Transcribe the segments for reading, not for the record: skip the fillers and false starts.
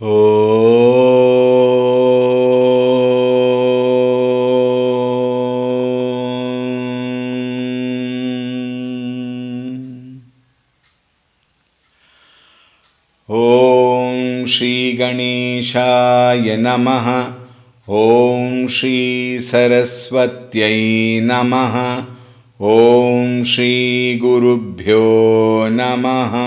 ॐ श्री गणेशाय नमः। ॐ श्री सरस्वत्यै नमः। ॐ श्री गुरुभ्यो नमः।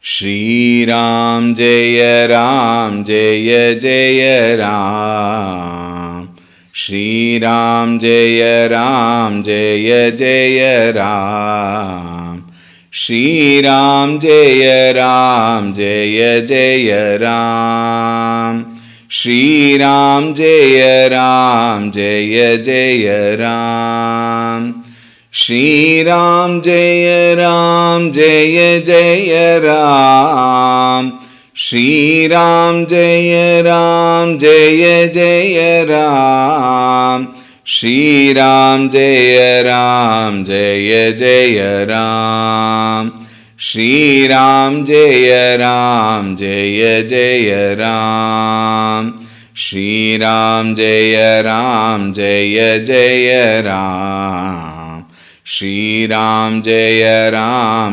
श्री राम जय जय राम। श्री राम जय जय राम। श्री राम जय जय राम। श्री राम जय जय राम। श्री राम जय जय राम। श्री राम जय जय राम। श्री राम जय जय राम। श्री राम जय जय राम। श्री राम जय जय राम। श्री राम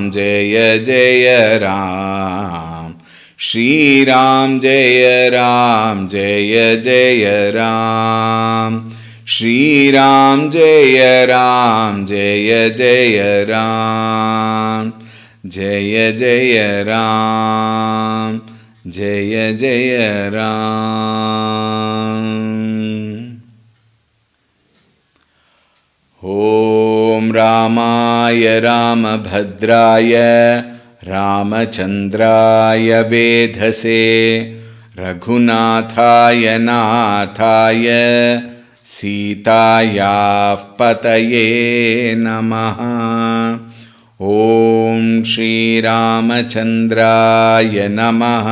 जय जय राम। श्री राम जय जय राम। श्री राम जय जय राम। जय जय राम। जय जय राम। ॐ रामाय रामभद्राय रामचन्द्राय वेधसे रघुनाथाय नाथाय सीतायाः पतये नमः। ॐ श्री रामचन्द्राय नमः।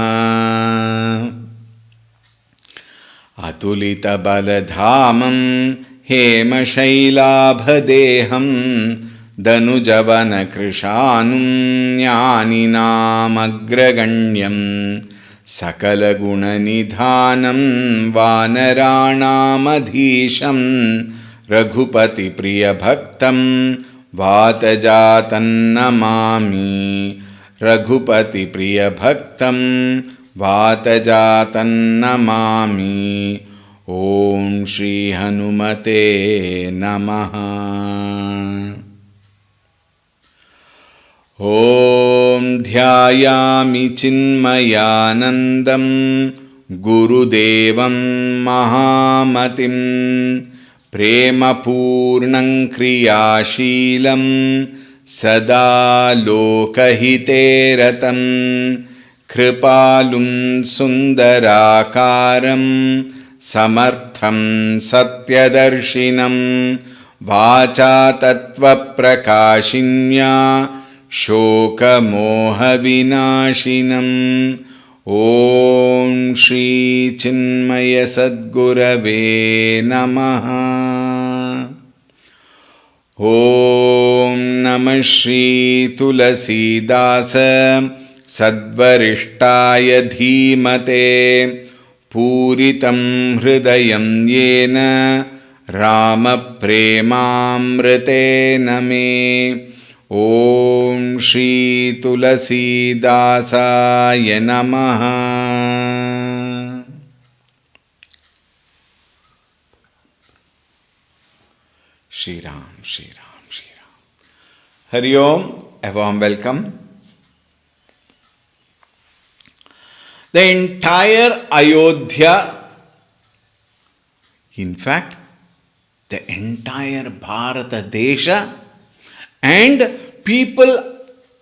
अतुलितबलधामं हेमशैलाभदेहं दनुजवनकृशानुं ज्ञानिनामग्रगण्यं सकलगुणनिधानं वानराणामधीशं रघुपतिप्रियभक्तं वातजातं नमामि। रघुपतिप्रियभक्तं वातजातं नमामि। ॐ श्री हनुमते नमः। ॐ ध्यायामि चिन्मयानन्दं गुरुदेवं महामतिं प्रेमपूर्णं क्रियाशीलं सदा लोकहिते रतं कृपालुं सुन्दराकारं समर्थं सत्यदर्शिनं वाचा तत्त्वप्रकाशिन्या शोकमोहविनाशिनं। ॐ श्री चिन्मयसद्गुरवे नमः। ॐ नमः श्री तुलसीदास सद्वरिष्ठाय धीमते पूरितं हृदयं येन रामप्रेमामृतेन मे। ॐ श्री तुलसीदासाय नमः। श्री राम श्री राम श्री राम। हरि ओम। A warm welcome. The entire Ayodhya, in fact, the entire Bharata Desha and people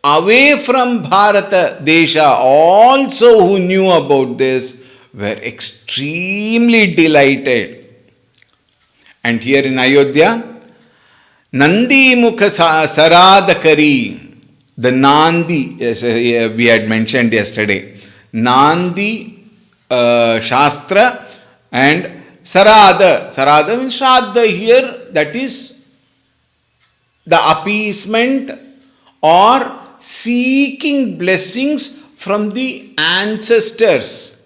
away from Bharata Desha also who knew about this were extremely delighted. And here in Ayodhya, Nandi Mukha Saradakari, the Nandi, as we had mentioned yesterday, Nandi Shastra and Sarada. Sarada means Shraddha here, that is the appeasement or seeking blessings from the ancestors.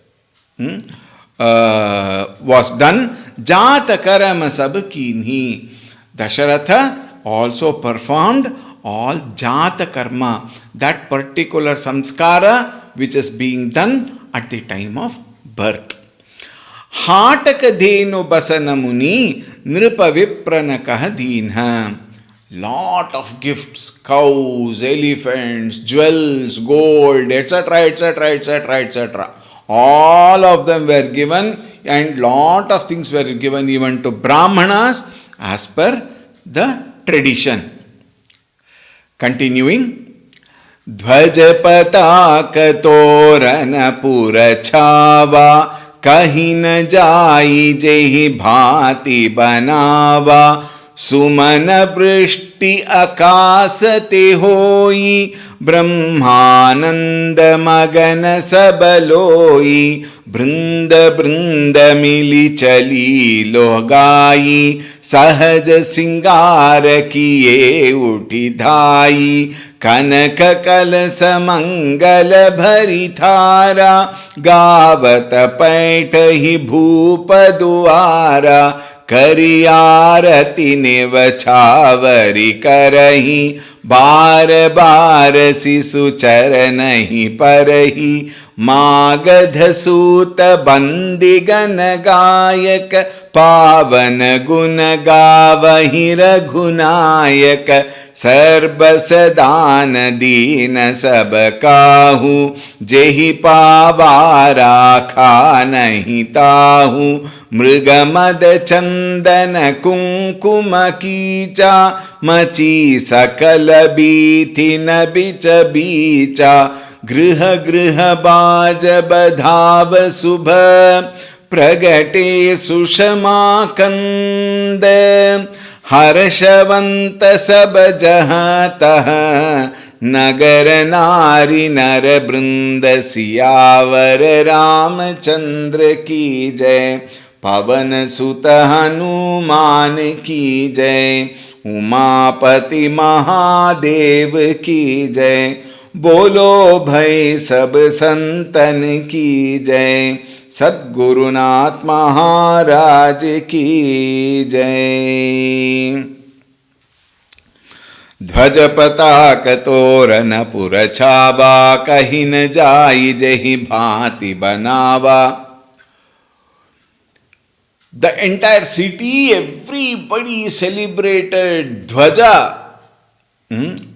Was done. Jata karama sab kinhi. Dasharatha also performed all jata karma, that particular samskara which is being done at the time of birth. Hataka dhenu basana muni nripa viprana kahadinha. Lot of gifts, cows, elephants, jewels, gold, etc., etc., etc., etc. All of them were given, and lot of things were given even to Brahmanas as per the tradition. Continuing. ध्वज पताक तोरण पुर छावा, कहीं न जाई जेहि भांति बनावा, सुमन वृष्टि आकाश ते होई, ब्रह्मानंद मगन सब लोई, बृंद बृंद मिली चली लो गाई, सहज सिंगार किए उठी धाई, कनक कलश मंगल भरी थारा, गावत पैठ ही भूप दुआरा, करी आरती निवछावरी करही, बार बार शिशु चरणहि परही, मागध सूत बंदी गण गायक, पावन गुण गावहि रघुनायक, सर्ब सदान दीन सब काहू, जेहि पावा राखा नहीं ताहू, मृग मद चंदन कुंकुम कीचा, मची सकल बीथि न बिच बीचा, गृह गृह बाज बधाव शुभ, प्रगटे सुषमा कंद, हर्षवंत सब जहाँ तहाँ, नगर नारी नर बृंद सियावर रामचंद्र की जय, पवन सुत हनुमान की जय, उमापति महादेव की जय, बोलो भई सब संतन की जय, सद्गुरुनाथ महाराज की जय। ध्वज पताक तोरण पुर छावा, कहीं न जाई जेहि भांति बनावा। The entire city, everybody celebrated Dhwaja.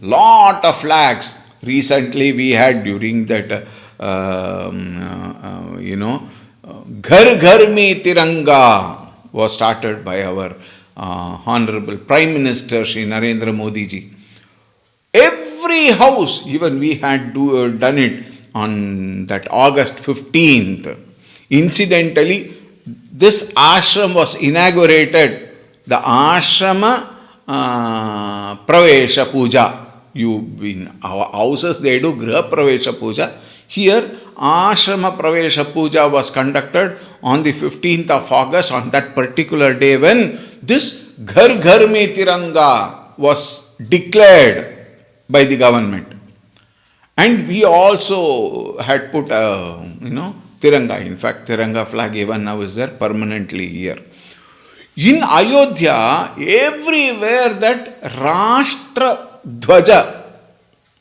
Lot of flags. Recently we had during that, Ghar Ghar Mein Tiranga was started by our Honorable Prime Minister Shri Narendra Modi ji. Every house, even we had done it on that August 15th. Incidentally, this ashram was inaugurated, the ashrama pravesha puja. In our houses they do griha pravesha puja. Here ashrama pravesha puja was conducted on the 15th of August, on that particular day when this Ghar Ghar Mein Tiranga was declared by the government. And we also had put Tiranga. In fact, Tiranga flag even now is there permanently here. In Ayodhya, everywhere that Rashtra Dhwaja,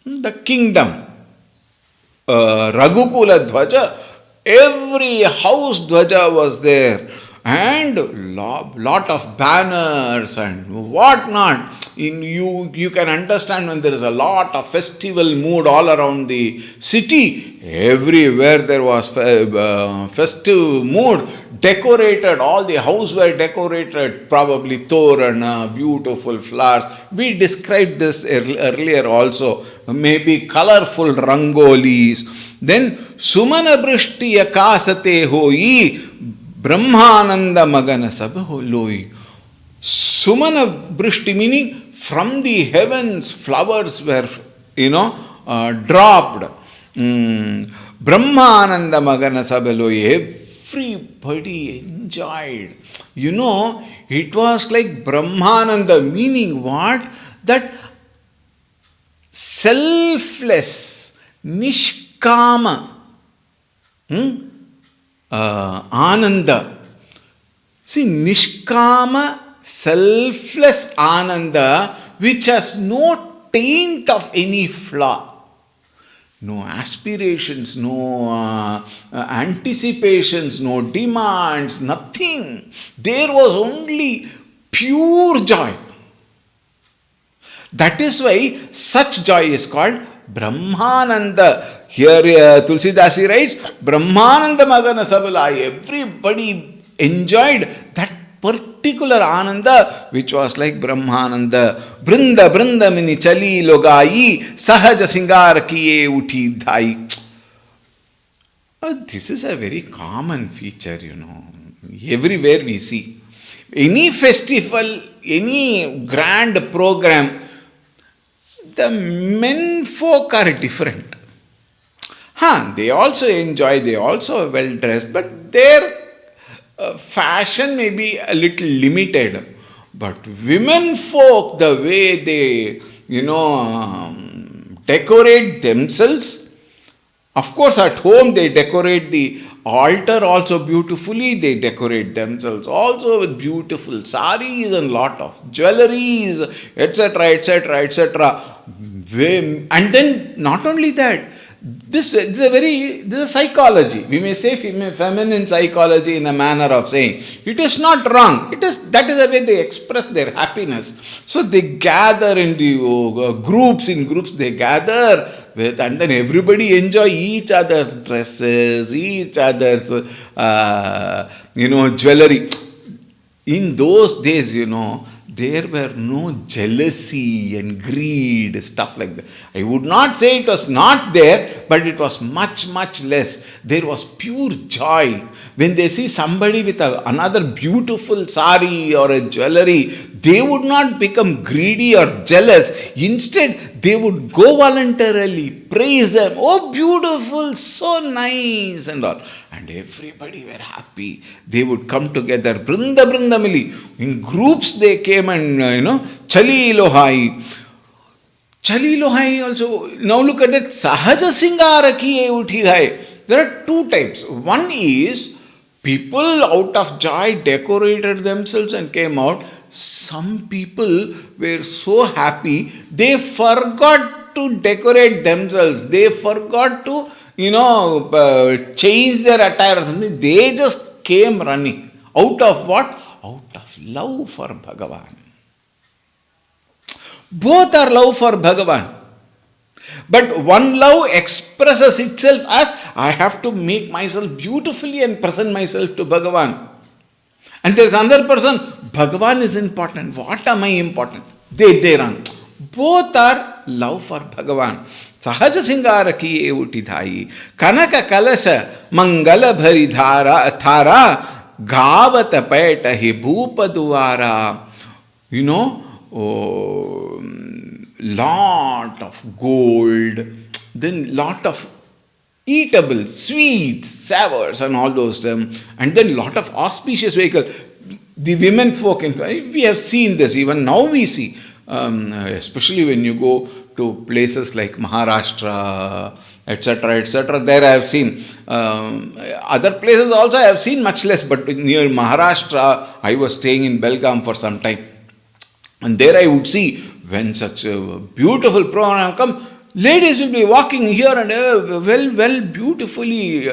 the kingdom, Raghukula Dhwaja, every house Dhwaja was there, and lot of banners and what not. You can understand when there is a lot of festival mood all around the city. Everywhere there was festive mood, decorated, all the houses were decorated, probably torana, beautiful flowers. We described this earlier also, maybe colorful rangolis. Then Sumana Brishti Akasate Hoi, Brahmananda Magana Sab Loi. Sumana Brishti meaning from the heavens flowers were, dropped. Brahmananda Magana Sab Loi. Everybody enjoyed. It was like Brahmananda, meaning what? That selfless, nishkama, ananda. See, nishkama, selfless ananda, which has no taint of any flaw. No aspirations, no anticipations, no demands, nothing. There was only pure joy. That is why such joy is called Brahmananda. Here Tulsidasi writes, Brahmananda Magana Sabala. Everybody enjoyed that particular Ananda, which was like Brahmananda. Brinda Brinda Mini Chali Logai Sahaja Singar Kiye Uthi Dhai. This is a very common feature, Everywhere we see. Any festival, any grand program, the men folk are different. They also enjoy, they also are well dressed, but their fashion may be a little limited. But women folk, the way they, decorate themselves, of course at home they decorate the altar also beautifully, they decorate themselves also with beautiful saris and lot of jewelries, etc., etc., etc. And then not only that, this is a psychology. We may say feminine psychology in a manner of saying it is not wrong. That is the way they express their happiness. So they gather in the groups. In groups they gather with, and then everybody enjoy each other's dresses, each other's jewelry. In those days, there were no jealousy and greed, stuff like that. I would not say it was not there, but it was much, much less. There was pure joy. When they see somebody with another beautiful sari or a jewelry, they would not become greedy or jealous. Instead, they would go voluntarily, praise them. Oh, beautiful, so nice and all. And everybody were happy. They would come together. Brinda Mili. In groups they came and, Chali Lohai. Chali Lohai also. Now look at that. Sahaja Singara Kiye Uthi Dhai. There are two types. One is people out of joy decorated themselves and came out. Some people were so happy, they forgot to decorate themselves. They forgot to, change their attire or something. They just came running. Out of what? Out of love for Bhagavan. Both are love for Bhagavan. But one love expresses itself as, I have to make myself beautifully and present myself to Bhagavan. And there's another person, Bhagavan is important. What am I important? They run. Both are love for Bhagavan. Sahaja Singara Kiye Uthi Dhai. Kanaka Kalasa Mangala Bhari Thara Gavata Paita Hi Bhupa Duvara. Lot of gold, then lot of eatable, sweets, savours and all those, and then lot of auspicious vehicle. The women folk, we have seen this, even now we see, especially when you go to places like Maharashtra, etc., etc. There I have seen. Other places also I have seen much less, but near Maharashtra, I was staying in Belgaum for some time. And there I would see, when such a beautiful program come, ladies will be walking here and well, beautifully,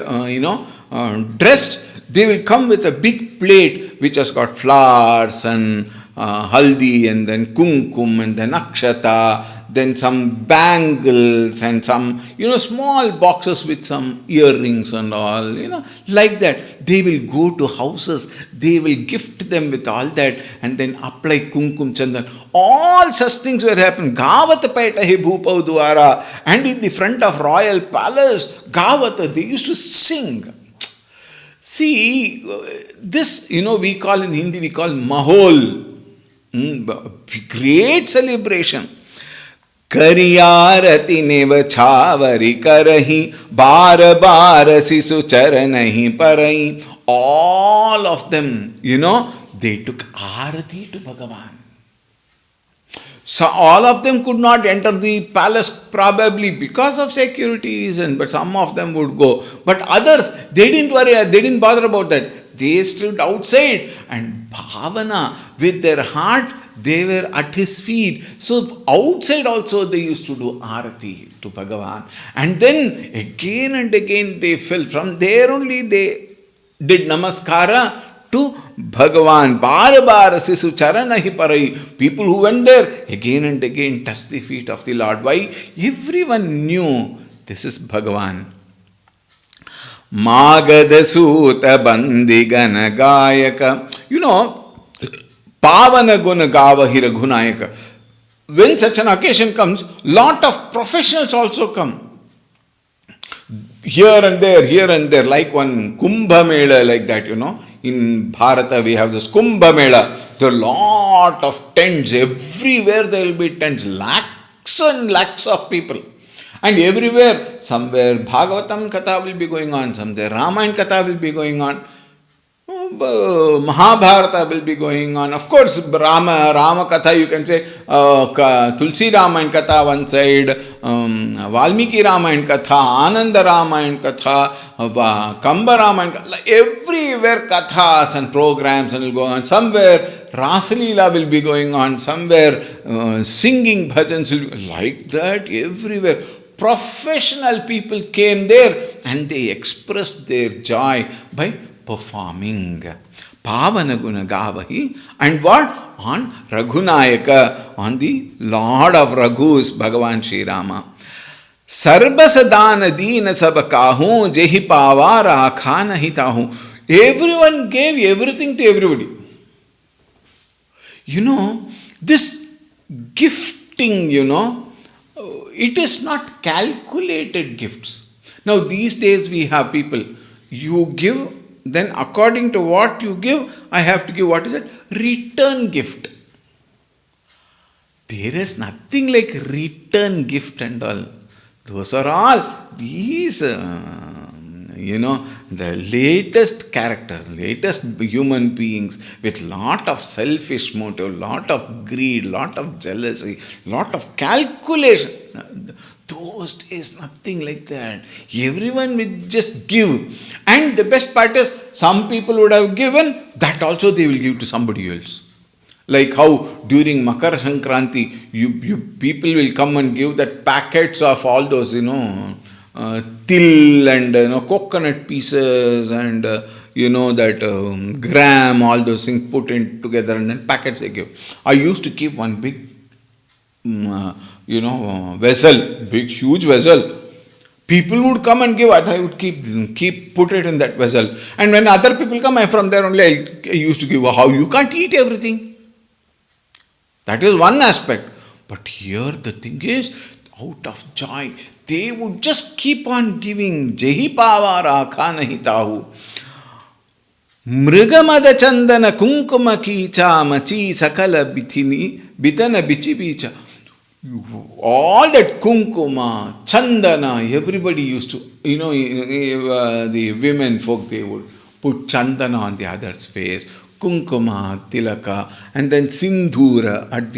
dressed. They will come with a big plate which has got flowers and haldi and then kumkum and then akshata, then some bangles and some, small boxes with some earrings and all, like that. They will go to houses, they will gift them with all that and then apply kumkum chandan. All such things were happening. Gavata paita he bhupau dwara. And in the front of royal palace, Gavata, they used to sing. See, this, we call in Hindi, we call mahol. Great celebration. Kariyarati neva chavari karahi bar sisu charanahi parai. All of them, they took arati to Bhagavan. So all of them could not enter the palace probably because of security reasons, but some of them would go. But others, they didn't worry, they didn't bother about that. They stood outside and bhavana with their heart, they were at his feet. So outside also they used to do arati to Bhagavan. And then again and again they fell. From there only they did namaskara to Bhagavan. Bar bar sisu charana hi parai. People who went there again and again touched the feet of the Lord. Why? Everyone knew this is Bhagavan. Magada Suta Bandigana Gayaka. You know, Pavana Guna Gava Hiragunayaka. When such an occasion comes, lot of professionals also come. Here and there, like one Kumbha Mela, like that, you know. In Bharata, we have this Kumbha Mela. There are lot of tents. Everywhere there will be tents. Lakhs and lakhs of people. And everywhere, somewhere Bhagavatam Katha will be going on, somewhere Ramayana Katha will be going on, Mahabharata will be going on. Of course, Rama Katha, you can say Tulsi Ramayana Katha one side, Valmiki Ramayana Katha, Ananda Ramayana Katha, Kamba Ramayana Katha. Everywhere kathas and programs will go on. Somewhere Rasalila will be going on. Somewhere singing bhajans will be like that. Everywhere professional people came there and they expressed their joy by performing Pavana Guna Gavahi. And what? On Raghunayaka, on the Lord of Raghus, Bhagavan Sri Rama. Sarbasadana Deena Sabakahu Jehi Pavara Khana Hitahu. Everyone gave everything to everybody. You know, this gifting, you know, it is not calculated gifts. Now these days we have people, you give, then according to what you give, I have to give, what is it? Return gift. There is nothing like return gift and all. Those are all these, the latest characters, latest human beings with lot of selfish motive, lot of greed, lot of jealousy, lot of calculation. Those days, nothing like that. Everyone will just give. And the best part is, some people would have given, that also they will give to somebody else. Like how during Makara Sankranti, you people will come and give that packets of all those, til and coconut pieces and that gram, all those things put in together and then packets they give. I used to keep one big vessel, big huge vessel. People would come and give it. I would keep put it in that vessel. And when other people come, from there only I used to give. How you can't eat everything? That is one aspect. But here the thing is, out of joy, they would just keep on giving. Jehi pavara khanahitahu. Mrigamada chandana kunkuma kicha machi sakala bitana bichi bicha. All that kunkuma, chandana, everybody used to, the women folk, they would put chandana on the other's face, kunkuma, tilaka, and then sindhura at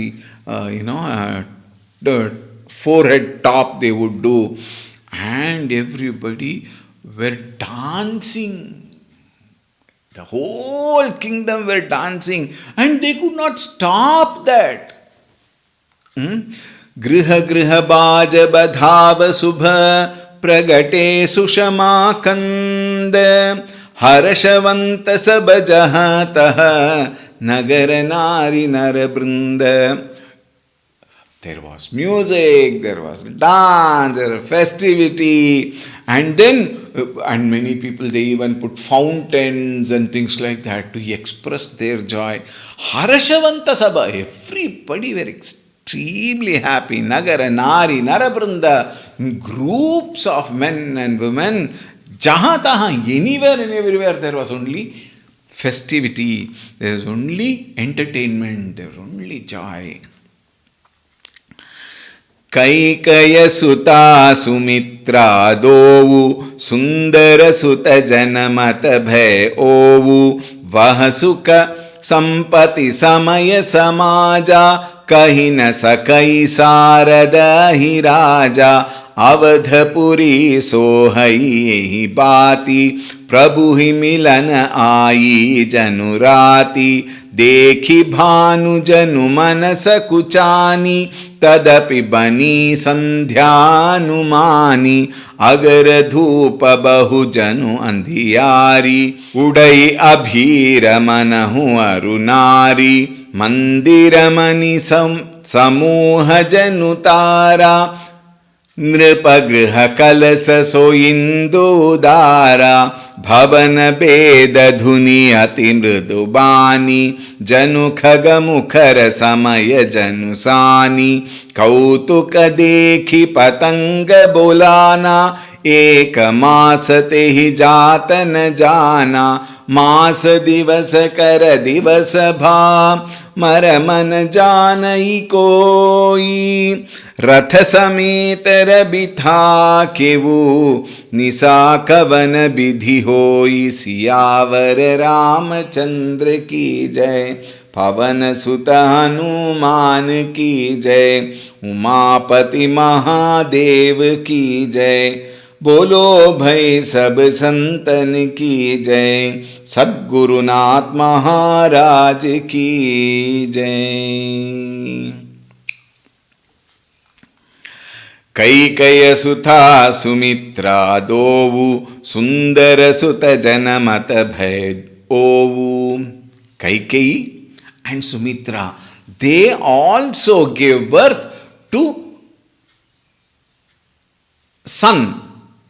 the forehead top they would do. And everybody were dancing. The whole kingdom were dancing. And they could not stop that. Griha griha baja badhava subha pragate sushama kanda harashavanta sabajahataha nagara nari narabrinda. There was music, there was dance, there was festivity, and many people, they even put fountains and things like that to express their joy. Harashavanta sabha, everybody were extremely happy. Nagara, Nari, Narabrinda, groups of men and women, Jahataha, anywhere and everywhere there was only festivity, there was only entertainment, there was only joy. Kaikaya Suta Sumitra Dovu Sundara Suta Janamata Bhay Ovu Vahasuka Sampati Samaya Samaja कही न सकई सारद ही राजा, अवधपुरी सोहई यही बाती, प्रभु ही मिलन आई जनुराती, देखी भानु जनु मन सकुचानी, तदपि बनी संध्यानुमानी, अगर धूप बहु जनु अंधियारी, उड़ई अभीर मनहु अरु नारी, मंदिर मनि समूह जनु तारा, नृपगृह कलश सोइंदुदारा, भवन बेद धुनि अति मृदुबानी, जनु खग मुखर समय जनु सानी, कौतुक देखी पतंग बोलाना, एक मास ते ही जात न जाना, मास दिवस कर दिवस भा, मर मन जानई कोई, रथ समेत रबिथा केवु, निसा कवन विधि होई, सियावर रामचंद्र की जय, पवन सुत हनुमान की जय, उमापति महादेव की जय, बोलो भई सब संतन की जय, सद्गुरुनाथ महाराज की जय। कैकय सुता सुमित्रा दोवु, सुंदर सुत जनमत भय ओवु। Kaikeyi and Sumitra, they also gave birth to son.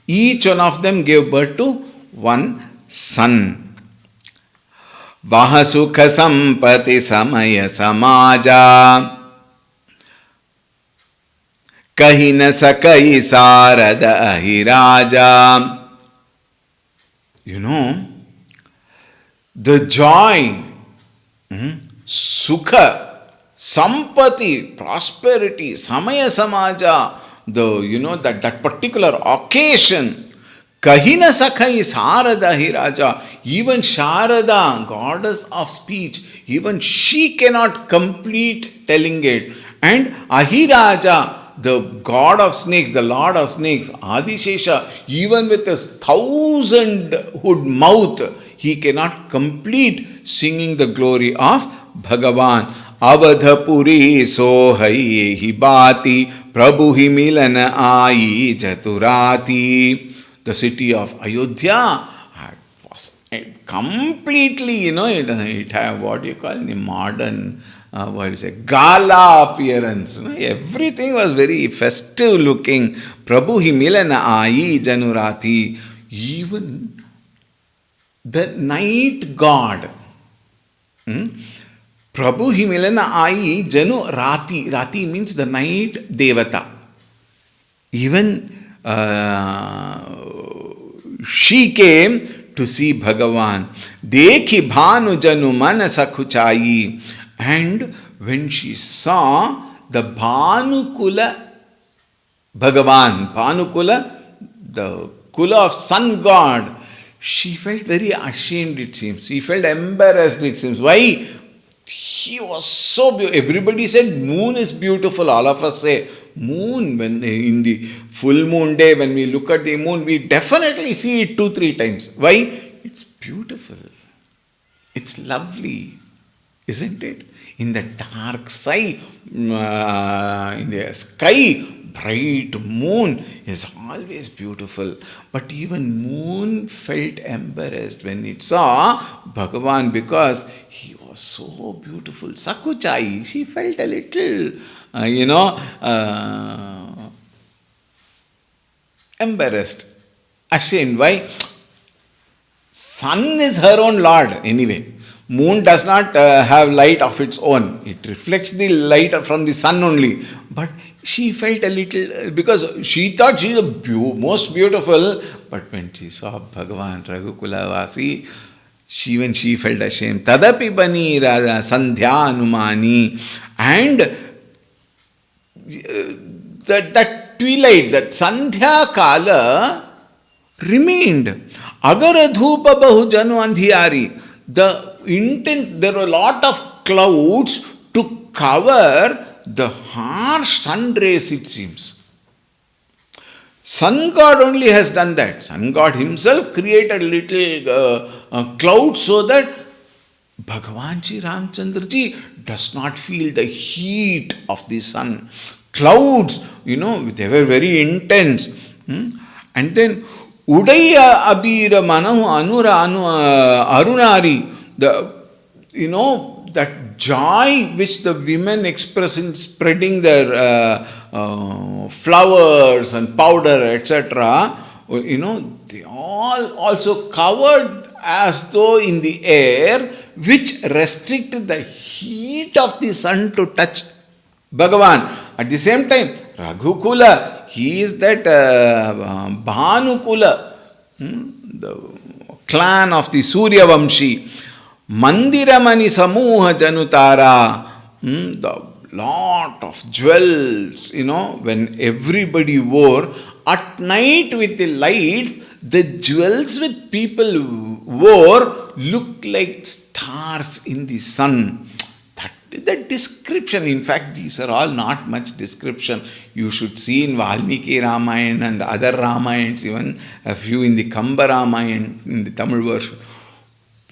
Each one of them gave birth to one son. Vaha sukha sampati samaya samaja, कही न सकई सारद अहि राजा. You know, the joy, sukha, sampati, prosperity, samaya samaja, that particular occasion, kahi na sakai sarada hi raja, even Sharada, goddess of speech, even she cannot complete telling it. And Ahiraja, the god of snakes, the lord of snakes, Adishesha, even with his 1,000-hood mouth, he cannot complete singing the glory of Bhagavan. Avadhapuri sohai hi bati, prabhu hi milan aayi jaturati. The city of Ayodhya was completely, it had what you call the modern, gala appearance. Everything was very festive looking. Prabhu hi milana aayi janurati. Even the night god, Prabhu hi milana aayi janurati. Rati means the night devata. Even she came to see Bhagavan. Dekhi bhanu janu man sakhuchayi. And when she saw the Bhanukula Bhagavan, Bhanukula, the Kula of sun god, she felt very ashamed, it seems. She felt embarrassed, it seems. Why? He was so beautiful. Everybody said moon is beautiful. All of us say moon. When in the full moon day, when we look at the moon, we definitely see it 2-3 times. Why? It's beautiful. It's lovely. Isn't it? In the dark sky, bright moon is always beautiful. But even moon felt embarrassed when it saw Bhagavan because he was so beautiful. Sakuchai, she felt a little, embarrassed, ashamed. Why? Sun is her own lord anyway. Moon does not have light of its own. It reflects the light from the sun only. But she felt a little, because she thought she is the most beautiful. But when she saw Bhagavan Raghukula Vasi, even she felt ashamed. Tadapi bani raja sandhya anumani. And that twilight, that sandhya kala remained. Agar dhupa bahu janu andhiyari. The intent, there were a lot of clouds to cover the harsh sun rays, it seems. Sun God only has done that. Sun God himself created little clouds so that Bhagavan Ji Ramchandra Ji does not feel the heat of the sun. Clouds, they were very intense. And then Udaya Abira Manahu Anura Arunari, that joy which the women express in spreading their flowers and powder, etc., they all also covered as though in the air, which restricted the heat of the sun to touch Bhagavan. At the same time, Raghukula, he is that Bhanukula, the clan of the Surya Vamshi. Mandiramani Samuha Janutara, the lot of jewels, when everybody wore, at night with the lights, the jewels which people wore looked like stars in the sun. That is the description. In fact, these are all not much description. You should see in Valmiki Ramayana and other Ramayans, even a few in the Kamba Ramayana, in the Tamil version.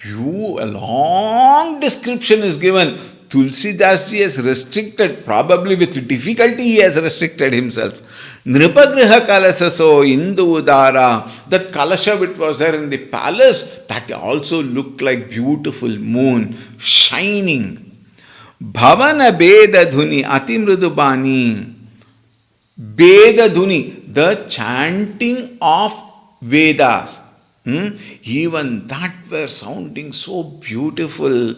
A long description is given. Tulsidas ji has restricted, probably with difficulty he has restricted himself. Nripagriha Kalasaso Indu Udara, that Kalasha which was there in the palace, that also looked like beautiful moon, shining. Bhavana Beda Dhuni Atimrudubani. Beda Dhuni, the chanting of Vedas. Even that were sounding so beautiful.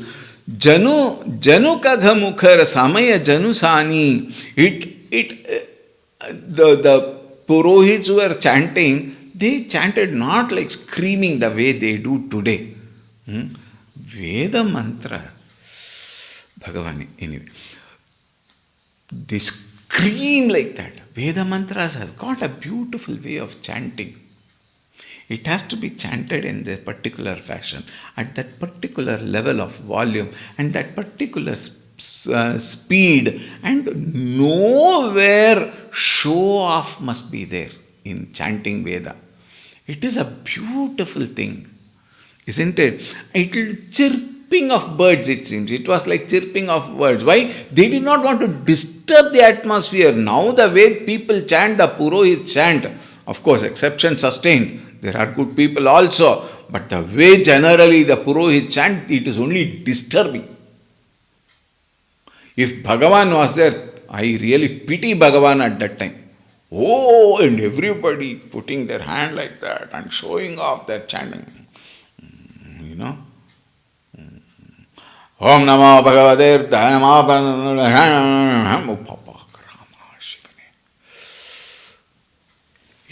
Janukagha Mukhar Samaya Janusani. The Purohits who were chanting, they chanted not like screaming the way they do today. Veda mantra. Bhagavani, anyway. They scream like that. Veda mantras has got a beautiful way of chanting. It has to be chanted in the particular fashion, at that particular level of volume, and that particular speed, and nowhere show off must be there in chanting Veda. It is a beautiful thing, isn't it? It is chirping of birds, it seems. It was like chirping of birds. Why? They did not want to disturb the atmosphere. Now the way people chant, the Purohit chant, of course, exception sustained. There are good people also, but the way generally the Purohit chant, it is only disturbing. If Bhagavan was there, I really pity Bhagavan at that time. Oh, and everybody putting their hand like that and showing off their chanting. Om Namo Bhagavate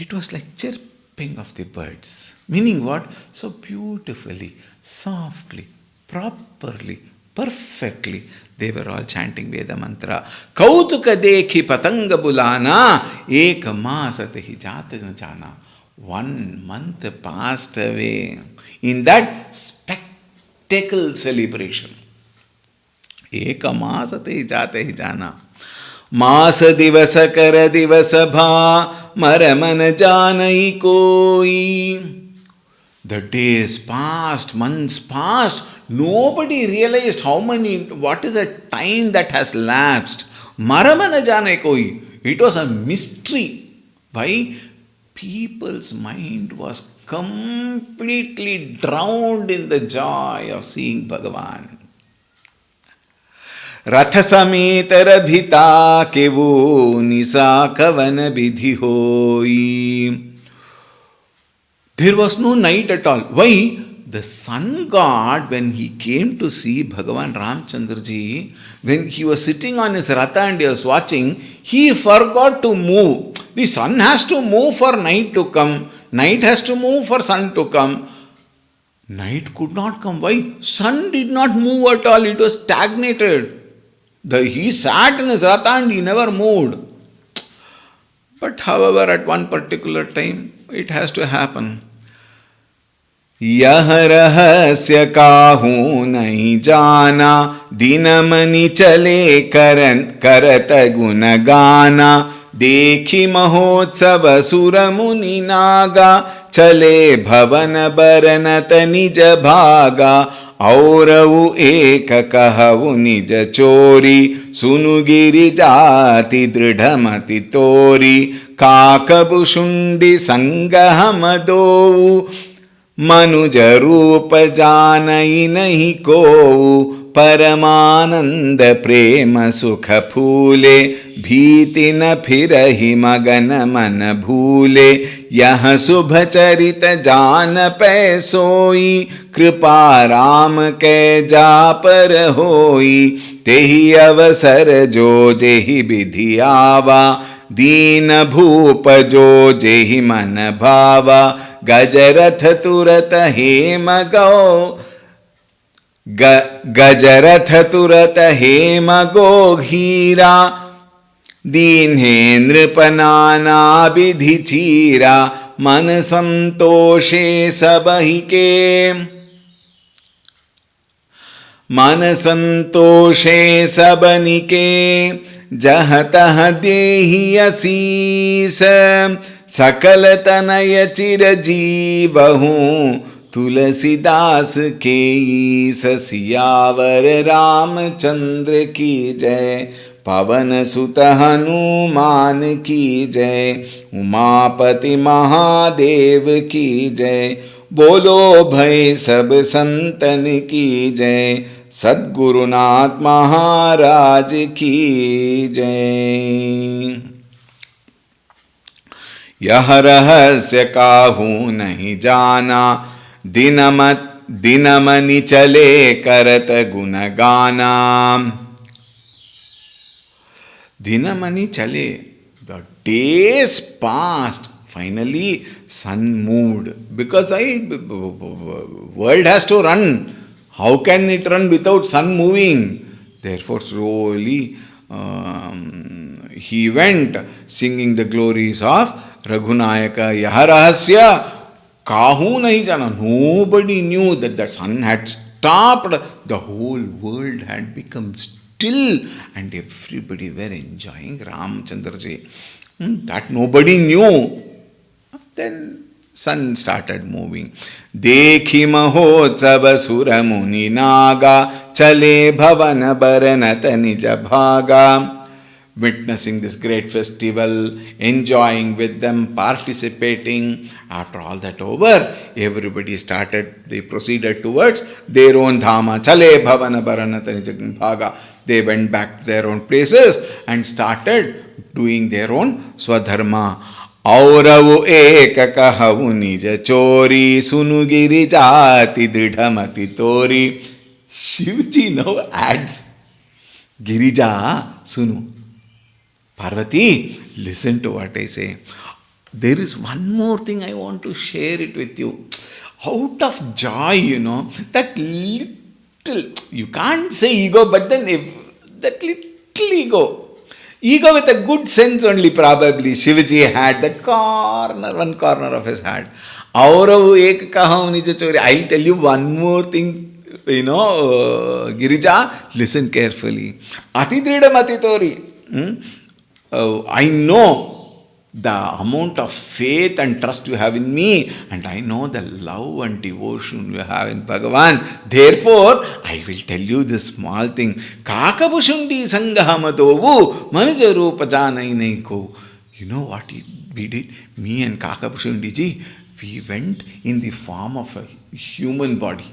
It was like chirping of the birds. Meaning what? So beautifully, softly, properly, perfectly, they were all chanting Veda mantra. Kautuka dekhi patanga bulana, ek masat hi jata jana. 1 month passed away in that spectacle celebration. Ek masat hi jata hi jana. Masa divasa kara divasa bha maraman janai koi. The days passed, months passed. Nobody realized what is the time that has lapsed. Maramana janai koi. It was a mystery. Why? People's mind was completely drowned in the joy of seeing Bhagavan. Ratha sametara bhita kevo nisa kavana vidhi hoi. There was no night at all. Why? The sun god, when he came to see Bhagavan Ramchandra Ji, when he was sitting on his ratha and he was watching, he forgot to move. The sun has to move for night to come. Night has to move for sun to come. Night could not come. Why? Sun did not move at all. It was stagnated. He sat in his ratha and he never moved. But however, at one particular time, it has to happen. यह रहस्य काहू नहीं जाना, दिन मनि चले करत गुण गाना। देखी महोत्सव सुर मुनि नागा, चले भवन बरनत निज भागा। औरऊ एक कहु निज चोरी, सुनु गिरि जाति दृढ़मति तोरी। काकभुषुंडी संग हम दोऊ, मनुज रूप जानई नहीं कोऊ। परमानंद प्रेम सुख फूले, भीति न फिरहि मगन मन भूले। यह शुभ चरित जान पै सोई, कृपा राम कै जा पर होई। तेहि अवसर जो जेहि विधि आवा, दीन भूप जो जेहि मन भावा। गजरथ तुरत हेम गो, गजरथ तुरत हेम गो घीरा। दीन्हेन्द्र पनाना विधि चीरा, मन संतोषे सबहि के। मन संतोषे सबनिके, जह तह देहि असीस। सकल तनय चिर जीवहूँ, तुलसीदास के ईस। सियावर रामचंद्र की जय, पवन सुत हनुमान की जय। उमापति महादेव की जय, बोलो भय सब संतन की जय। सद्गुरुनाथ महाराज की जय। यह रहस्य काहू नहीं जाना, दिन मनि चले करत गुण गाना। दिन मनि चले, the days passed. Finally sun moved, because world has to run. How can it run without sun moving? Therefore slowly he went, singing the glories of Raghunayaka. Yaha rahasya kahu nahi jana. Nobody knew that the sun had stopped. The whole world had become still and everybody were enjoying Ramchandra ji. That nobody knew. Then sun started moving. देखी महोत्सव सुर मुनि नागा, चले भवन बरनत निज भागा. Witnessing this great festival, enjoying with them, participating. After all that over, everybody they proceeded towards their own dhama. Chale bhavana baranata nijagn bhaga. They went back to their own places and started doing their own swadharma. औरवु एक कहु निज चोरी, सुनु गिरि जाति दृढ़मति तोरी. Shivji now adds, Girija, Sunu. Parvati, listen to what I say. There is one more thing I want to share it with you. Out of joy, that little, you can't say ego, but then that little ego. Ego with a good sense only probably Shivaji had that one corner of his heart. Auravu ek kahav nija chori. I'll tell you one more thing, Girija, listen carefully. Ati dridam ati tori. I know the amount of faith and trust you have in me, and I know the love and devotion you have in Bhagavan. Therefore, I will tell you this small thing. Kakabushundi sangahamadovu manuja roopa janai nahi ko. You know what we did? Me and Kakabushundi ji, we went in the form of a human body.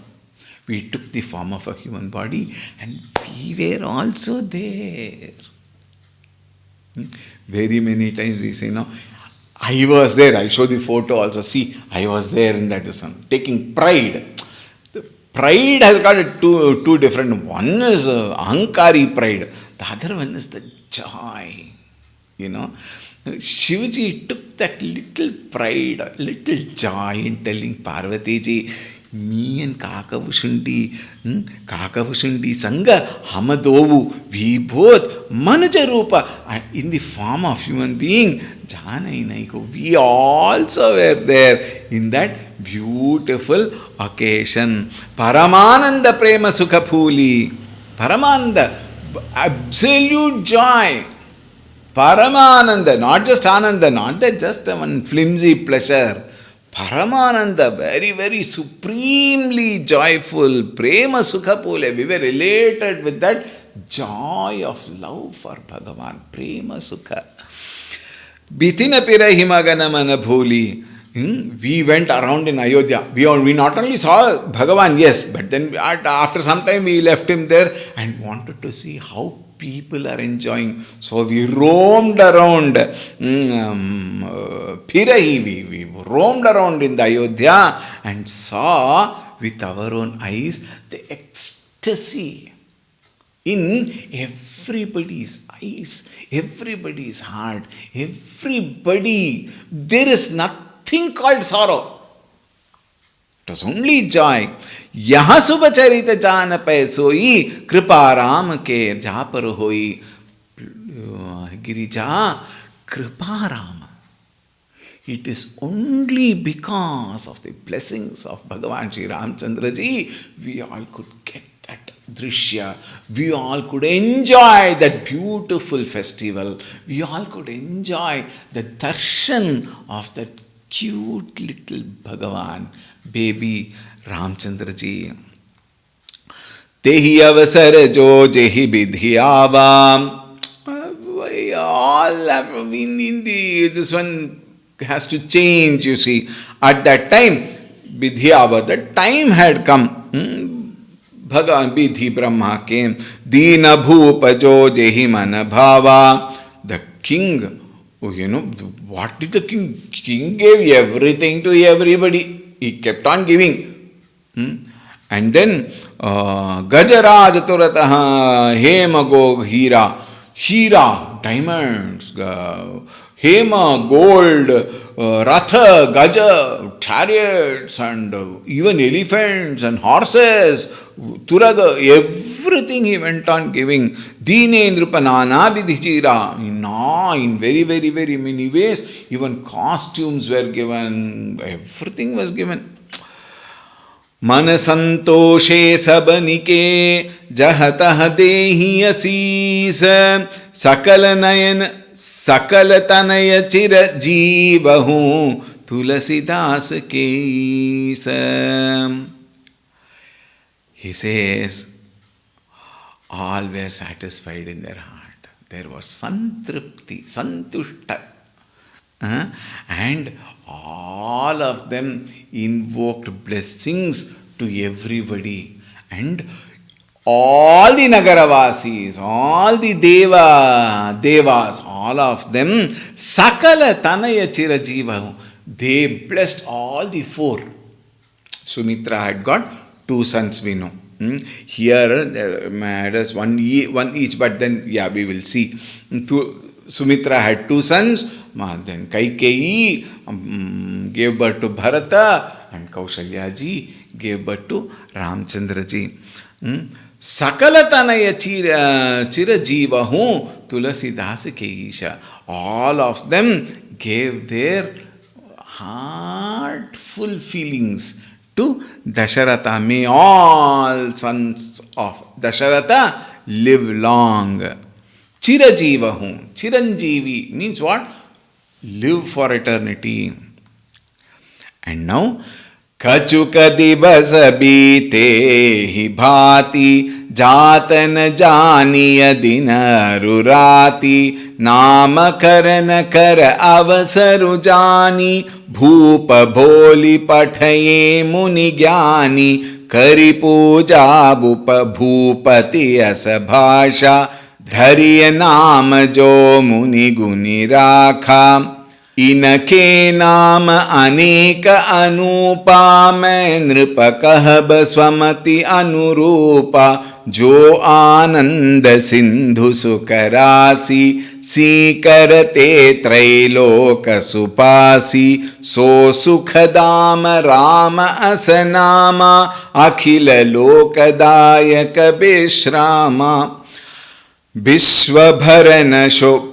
We took the form of a human body and we were also there. Very many times we say, I was there. I show the photo also. See, I was there in that one. Taking pride. The pride has got two different. One is ahankari pride. The other one is the joy. Shivaji took that little pride, little joy in telling Parvati ji, me and Kakabushundi Sangha, Hamadovu, we both Manuja Rupa, in the form of human being, Janai we also were there in that beautiful occasion. Paramananda Prema Sukha Phuli. Paramananda, absolute joy. Paramananda, not just Ananda, not that just one flimsy pleasure. Paramananda, very, very supremely joyful. Prema Sukha Phule. We were related with that joy of love for Bhagavan. Prema Sukha. Bitina Pira Himagana Mana Bholi. We went around in Ayodhya. We not only saw Bhagavan, yes, but then after some time we left him there and wanted to see how people are enjoying. So we roamed around Pirahi. We roamed around in the Ayodhya and saw with our own eyes the ecstasy in everybody's eyes, everybody's heart, everybody. There is nothing called sorrow. It was only joy. Yaha subacharita jana pay soi kripa ram ke japar hoi. Girija kripa ram. It is only because of the blessings of Bhagavan Sri Ramchandra ji we all could get that drishya. We all could enjoy that beautiful festival. We all could enjoy the darshan of that cute little Bhagavan, baby Ramchandra ji. Tehi avasar jo jehi vidhi avam. We all have been in this one has to change, you see. At that time, vidhi ava, that time had come. Bhagavan Vidhi Brahma came. Dina Bhupa Jo Jehi Mana Bhava. The king, what did the king? King gave everything to everybody. He kept on giving. And then Gajaraj Turataha Hema Go Hira. Hira, diamonds, Hema, gold, Ratha, Gaja, chariots, and even elephants and horses, Turaga, everything he went on giving. Dinendrupanana Vidhichira. In very, very, very many ways, even costumes were given, everything was given. मन संतोषे सबनिके जहतः देहि असीस सकल नयन सकल तनय चिर जीवहु तुलसीदास केस. He says, all were satisfied in their heart. There was santripti, santushta. And all of them invoked blessings to everybody. And all the Nagaravasis, all the Devas, all of them, Sakala Tanaya Chirajiva, they blessed all the four. Sumitra had got 2 sons, we know. Here, matters one each, but then, we will see. Sumitra had 2 sons. Then Kaikeyi gave birth to Bharata and Kaushalya ji gave birth to Ramchandra ji. Sakalatanaya chira jivahu Tulasidas Keisha. All of them gave their heartful feelings to Dasharatha. May all sons of Dasharatha live long. Chirajivahu. Chiranjeevi means what? Live for eternity. And now, Kachuka divasa bite hi bhati jatan janiya dina rurati nama karana kar avasaru jani bhupa bholi pathaye muni gyani kari puja bhupa bhupati asa bhasha धरिय नाम जो मुनि गुनि राखा इनके नाम अनेक अनूपा मैं नृप कहब स्वमति अनुरूपा जो आनंद सिंधु सुकरासी सी करते त्रैलोक सुपासी सो सुखदाम राम असनामा अखिल लोकदायक विश्रामा. विश्वभरन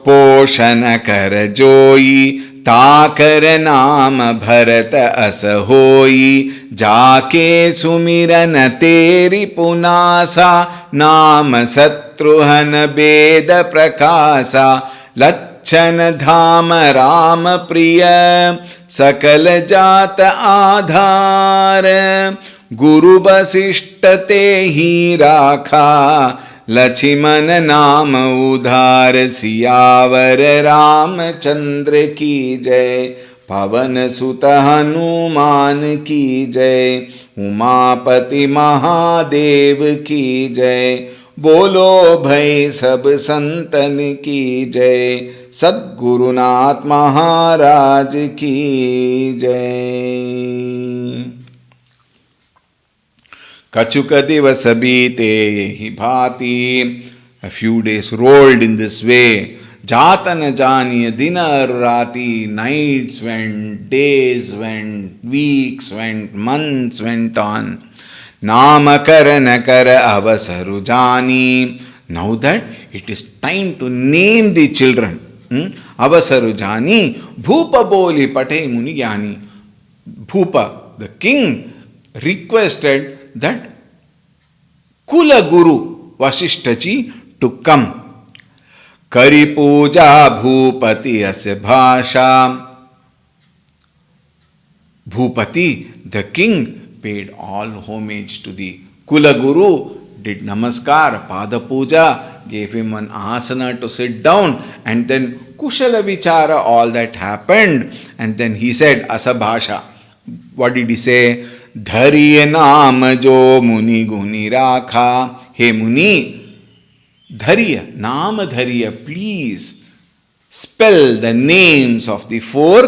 पोषण कर जोई, ताकर नाम भरत अस होई, जाके सुमिरन तेरी पुनासा, नाम शत्रुघ्न वेद प्रकाशा, लक्षण धाम राम प्रिय, सकल जात आधार, गुरु वशिष्ठ ते ही राखा, लक्ष्मण नाम उधार, सियावर रामचंद्र की जय, पवन सुत हनुमान की जय, उमापति महादेव की जय, बोलो भाई सब संतन की जय, सद्गुरुनाथ महाराज की जय। कछुक दिवस बीते ही भांति, a few days rolled in this way, जातन जानिय दिन और राति, nights went, days went, weeks went, months went on, नाम करन कर अवसरु जानी, now that it is time to name the children, अवसरु जानी, भूप बोली पठे मुनि ज्ञानी, Bhupa, the king, requested that Kula Guru Vasishtha ji to come. Kari puja bhupati asya bhasha. Bhupati, the king, paid all homage to the Kula Guru, did namaskar, pada puja, gave him an asana to sit down, and then Kushala Vichara, all that happened. And then he said, Asabhasha. What did he say? धरिय नाम जो मुनि गुनि राखा. हे मुनि, धरिय, नाम धरिय, please spell the names of the four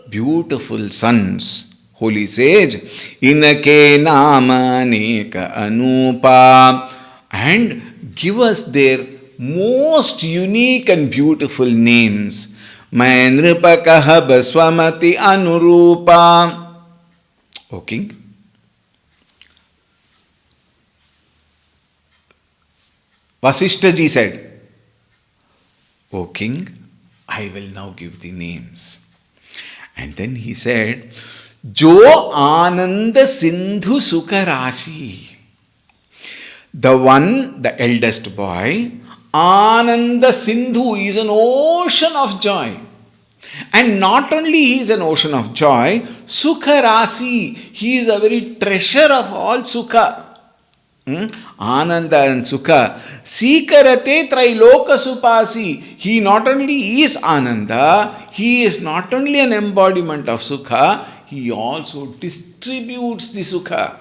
beautiful sons. Holy sage, इनके नाम अनेक Anupa, and give us their most unique and beautiful names. मैं नृप कहब स्वमति अनुरूपा. O king, Vasishtha ji said, O king, I will now give the names. And then he said, Jo Ananda Sindhu Sukha Rashi. The one, the eldest boy, Ananda Sindhu is an ocean of joy. And not only he is an ocean of joy, Sukha Rasi, he is a very treasure of all Sukha. Ananda and Sukha. Sikarate Trailoka Supasi. He not only is Ananda, he is not only an embodiment of Sukha, he also distributes the Sukha.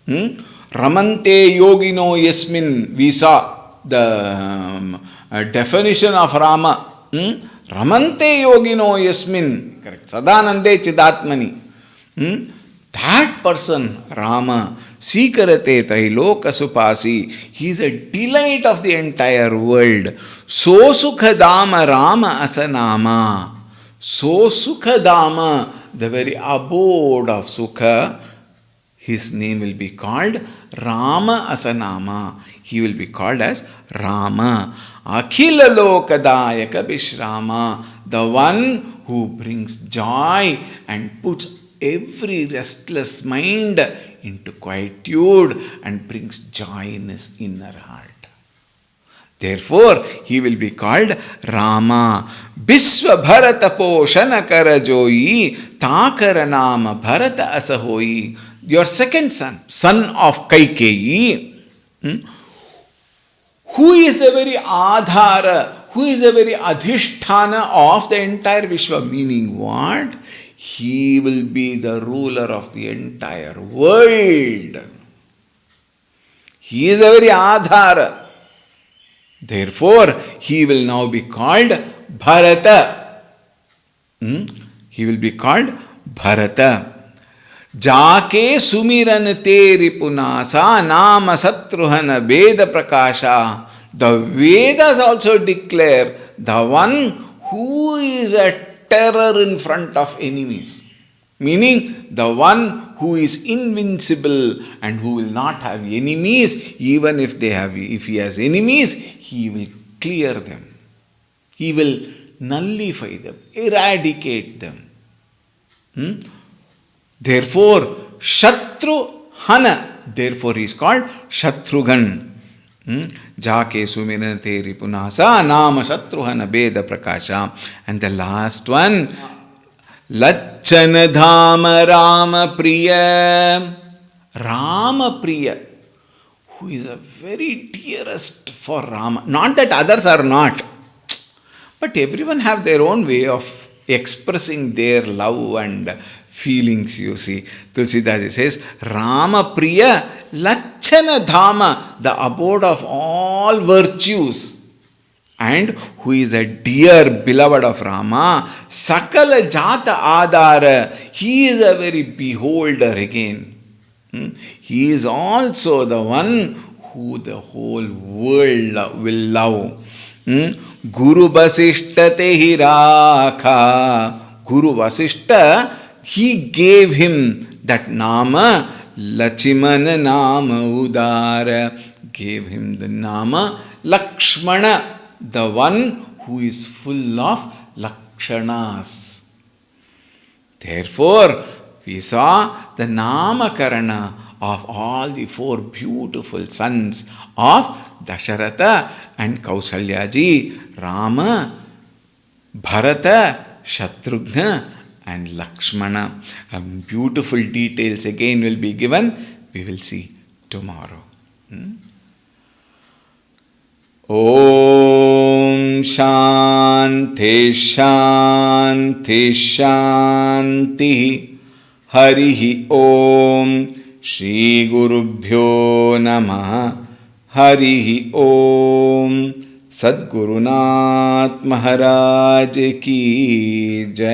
Ramante Yogino Yasmin. We saw the definition of Rama. Ramante Yogino Yasmin. Correct. Sadanande Chidatmani. That person, Rama, Sikarate Trailoka Supasi, he is a delight of the entire world. So Sukhadama Rama Asanama. So Sukhadama, the very abode of Sukha, his name will be called Rama Asanama. He will be called as Rama. Akhila Lokadayaka Vishrama, the one who brings joy and puts every restless mind into quietude and brings joy in his inner heart. Therefore, he will be called Rama. Vishwa Bharata Poshana Karajoi, Takara Nama Bharata Asahoi. Your second son, son of Kaikeyi, who is the very Adhara, who is the very Adhishthana of the entire Vishwa. Meaning what? He will be the ruler of the entire world. He is a very Adhara. Therefore, he will now be called Bharata. He will be called Bharata. Jake sumiran teri punasa nama Satrughna Veda Prakasha. The Vedas also declare the one who is a terror in front of enemies. Meaning the one who is invincible and who will not have enemies, even if he has enemies, he will clear them. He will nullify them, eradicate them. Therefore, Shatru Hana, therefore he is called Shatrughan. Jake Sumirate Ripunasa Nama Shatruhana Beda Prakasha. And the last one, Lachana Dhama Rama Priya. Rama Priya, who is a very dearest for Rama. Not that others are not, but everyone have their own way of expressing their love and feelings, you see. Tulsidas says, Rama Priya Lachana Dhama, the abode of all virtues, and who is a dear beloved of Rama. Sakala Jata Adara, he is a very beholder again. He is also the one who the whole world will love. Guru Vasishta Tehi Rakha. Guru Vasishta, he gave him that Nama, Lachimana Nama Udara, gave him the Nama Lakshmana, the one who is full of Lakshanas. Therefore, we saw the Namakarana of all the four beautiful sons of Dasharatha and Kausalyaji, Rama, Bharata, Shatrughna and Lakshmana. Beautiful details again will be given. We will see tomorrow. Om Shanti Shanti Shanti. Harihi Om. Shri Gurubhyo Namaha. Harihi Om. Sadgurunath Maharaj ki Jai.